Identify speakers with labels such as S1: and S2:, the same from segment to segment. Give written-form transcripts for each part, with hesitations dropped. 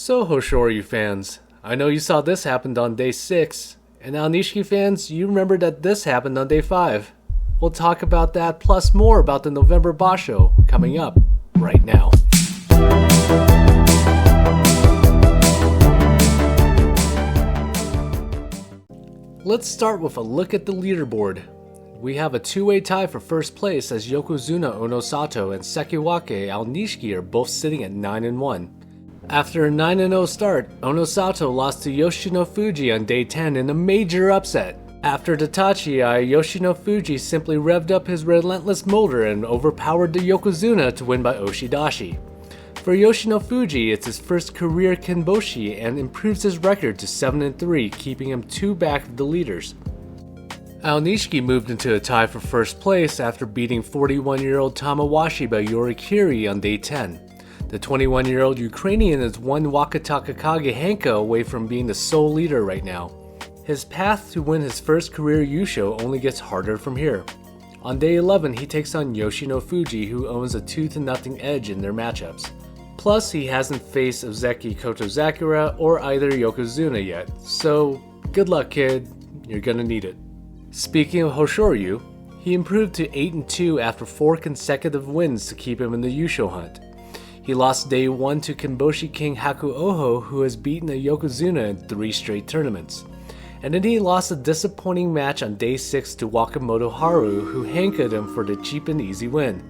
S1: So Hoshoryu fans, I know you saw this happened on day 6, and Aonishiki fans, you remember that this happened on day 5. We'll talk about that plus more about the November basho coming up right now. Let's start with a look at the leaderboard. We have a two-way tie for first place as yokozuna Onosato and sekiwake Aonishiki are both sitting at 9-1. After a 9-0 start, Onosato lost to Yoshinofuji on day 10 in a major upset. After the tachi-ai, Yoshinofuji simply revved up his relentless motor and overpowered the yokozuna to win by oshidashi. For Yoshinofuji, it's his first career kinboshi and improves his record to 7-3, keeping him 2 back of the leaders. Aonishiki moved into a tie for first place after beating 41-year-old Tamawashi by Yorikiri on day 10. The 21-year-old Ukrainian is one Wakatakakage henka away from being the sole leader right now. His path to win his first career yusho only gets harder from here. On day 11, he takes on Yoshinofuji, who owns a 2-0 edge in their matchups. Plus, he hasn't faced ozeki Kotozakura or either yokozuna yet, so good luck, kid, you're gonna need it. Speaking of Hoshoryu, he improved to 8-2 after 4 consecutive wins to keep him in the yusho hunt. He lost day 1 to Kinboshi King Hakuoho, who has beaten a yokozuna in 3 straight tournaments. And then he lost a disappointing match on day 6 to Wakamotoharu, who henkaed him for the cheap and easy win.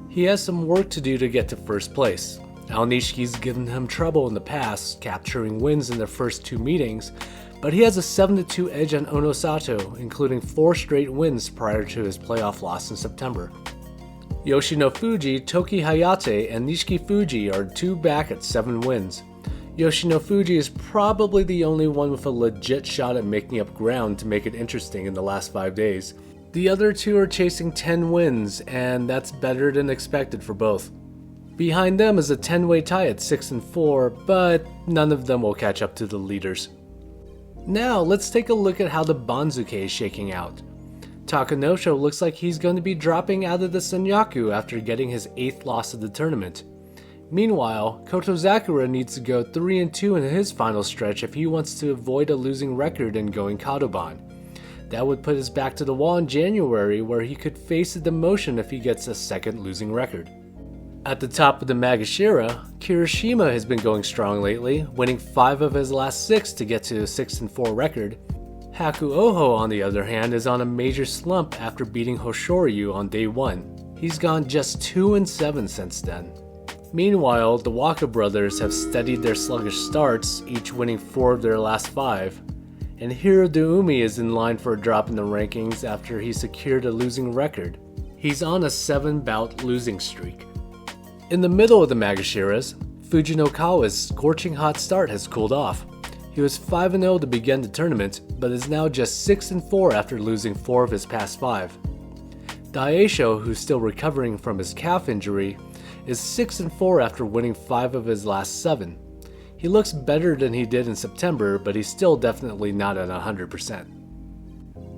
S1: He has some work to do to get to first place. Aonishiki's given him trouble in the past, capturing wins in their first 2 meetings, but he has a 7-2 edge on Onosato, including 4 straight wins prior to his playoff loss in September. Yoshinofuji, Toki Hayate, and Nishiki Fuji are 2 back at 7 wins. Yoshinofuji is probably the only one with a legit shot at making up ground to make it interesting in the last 5 days. The other 2 are chasing 10 wins, and that's better than expected for both. Behind them is a 10-way tie at 6-4, but none of them will catch up to the leaders. Now let's take a look at how the banzuke is shaking out. Takanosho looks like he's going to be dropping out of the Sanyaku after getting his 8th loss of the tournament. Meanwhile, Kotozakura needs to go 3-2 in his final stretch if he wants to avoid a losing record and going Kadoban. That would put his back to the wall in January, where he could face a demotion if he gets a second losing record. At the top of the Magashira, Kirishima has been going strong lately, winning 5 of his last 6 to get to a 6-4 record. Hakuoho, on the other hand, is on a major slump after beating Hoshoryu on day 1. He's gone just 2-7 since then. Meanwhile, the Waka brothers have steadied their sluggish starts, each winning 4 of their last 5. And Hirodeumi is in line for a drop in the rankings after he secured a losing record. He's on a 7-bout losing streak. In the middle of the Magashiras, Fujinokawa's scorching hot start has cooled off. He was 5-0 to begin the tournament, but is now just 6-4 after losing 4 of his past 5. Daisho, who's still recovering from his calf injury, is 6-4 after winning 5 of his last 7. He looks better than he did in September, but he's still definitely not at 100%.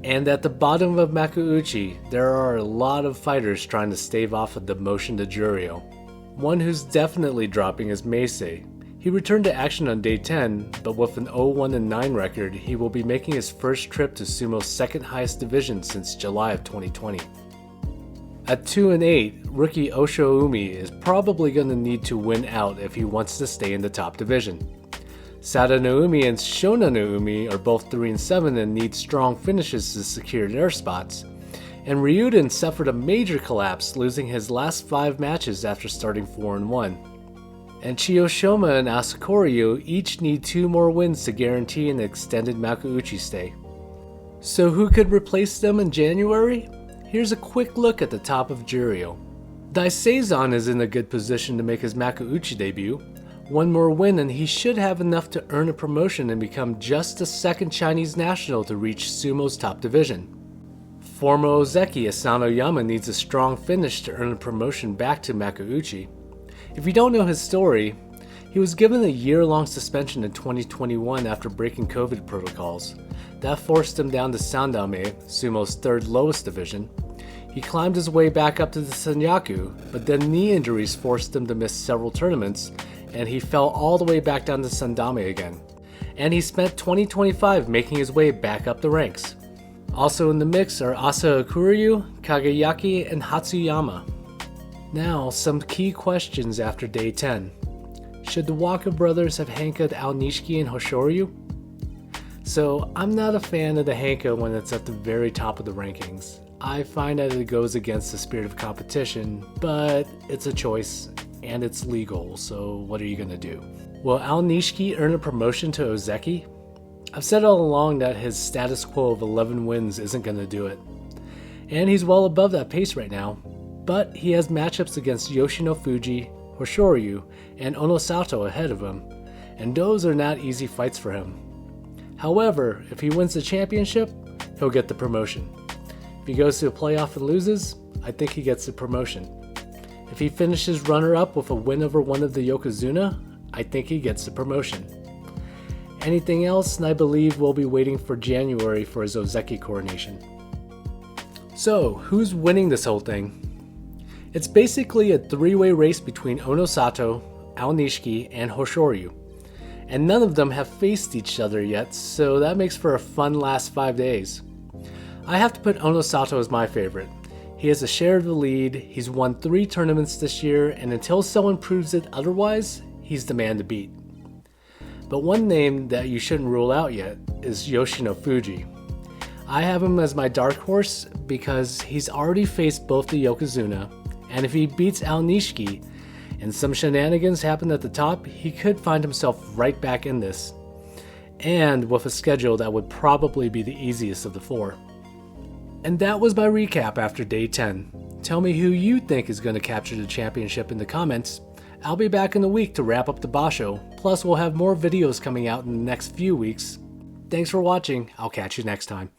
S1: And at the bottom of Makuuchi, there are a lot of fighters trying to stave off a demotion to Juryo. One who's definitely dropping is Meisei. He returned to action on day 10, but with an 0-1-9 record, he will be making his first trip to Sumo's second highest division since July of 2020. At 2-8, rookie Oshoumi is probably going to need to win out if he wants to stay in the top division. Sada Naomi and Shona Naomi are both 3-7 and need strong finishes to secure their spots. And Ryuden suffered a major collapse, losing his last 5 matches after starting 4-1. And Chiyoshima and Asakoryu each need 2 more wins to guarantee an extended Makuuchi stay. So who could replace them in January? Here's a quick look at the top of Juryo. Daiseisan is in a good position to make his Makuuchi debut. 1 more win and he should have enough to earn a promotion and become just the 2nd Chinese national to reach Sumo's top division. Former ozeki Asanoyama needs a strong finish to earn a promotion back to Makuuchi. If you don't know his story, he was given a year-long suspension in 2021 after breaking COVID protocols. That forced him down to Sandame, Sumo's 3rd lowest division. He climbed his way back up to the Sanyaku, but then knee injuries forced him to miss several tournaments, and he fell all the way back down to Sandame again. And he spent 2025 making his way back up the ranks. Also in the mix are Hoshoryu, Kagayaki, and Hatsuyama. Now, some key questions after day 10. Should the Waka brothers have henka'd Aonishiki and Hoshoryu? So, I'm not a fan of the henka when it's at the very top of the rankings. I find that it goes against the spirit of competition, but it's a choice, and it's legal, so what are you gonna do? Will Aonishiki earn a promotion to ozeki? I've said all along that his status quo of 11 wins isn't gonna do it. And he's well above that pace right now, but he has matchups against Yoshino Fuji, Hoshoryu, and Onosato ahead of him, and those are not easy fights for him. However, if he wins the championship, he'll get the promotion. If he goes to a playoff and loses, I think he gets the promotion. If he finishes runner-up with a win over one of the yokozuna, I think he gets the promotion. Anything else, and I believe we'll be waiting for January for his ozeki coronation. So, who's winning this whole thing? It's basically a three-way race between Onosato, Aonishiki, and Hoshoryu. And none of them have faced each other yet, so that makes for a fun last 5 days. I have to put Onosato as my favorite. He has a share of the lead, he's won 3 tournaments this year, and until someone proves it otherwise, he's the man to beat. But one name that you shouldn't rule out yet is Yoshino Fuji. I have him as my dark horse because he's already faced both the yokozuna, and if he beats Aonishiki and some shenanigans happen at the top, he could find himself right back in this. And with a schedule that would probably be the easiest of the 4. And that was my recap after day 10. Tell me who you think is going to capture the championship in the comments. I'll be back in a week to wrap up the basho, plus we'll have more videos coming out in the next few weeks. Thanks for watching, I'll catch you next time.